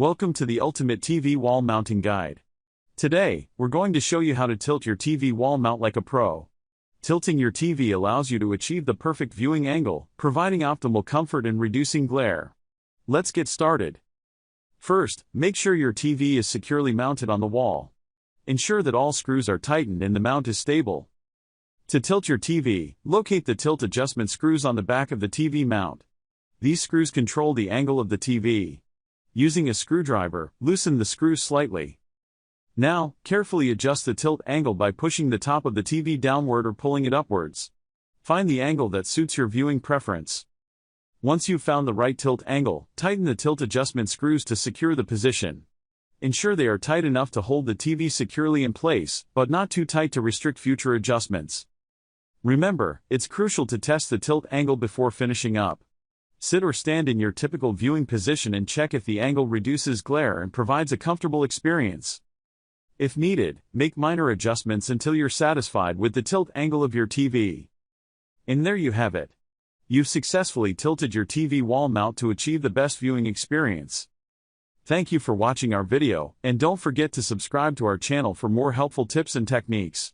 Welcome to the Ultimate TV Wall Mounting Guide. Today, we're going to show you how to tilt your TV wall mount like a pro. Tilting your TV allows you to achieve the perfect viewing angle, providing optimal comfort and reducing glare. Let's get started. First, make sure your TV is securely mounted on the wall. Ensure that all screws are tightened and the mount is stable. To tilt your TV, locate the tilt adjustment screws on the back of the TV mount. These screws control the angle of the TV. Using a screwdriver, loosen the screws slightly. Now, carefully adjust the tilt angle by pushing the top of the TV downward or pulling it upwards. Find the angle that suits your viewing preference. Once you've found the right tilt angle, tighten the tilt adjustment screws to secure the position. Ensure they are tight enough to hold the TV securely in place, but not too tight to restrict future adjustments. Remember, it's crucial to test the tilt angle before finishing up. Sit or stand in your typical viewing position and check if the angle reduces glare and provides a comfortable experience. If needed, make minor adjustments until you're satisfied with the tilt angle of your TV. And there you have it. You've successfully tilted your TV wall mount to achieve the best viewing experience. Thank you for watching our video, and don't forget to subscribe to our channel for more helpful tips and techniques.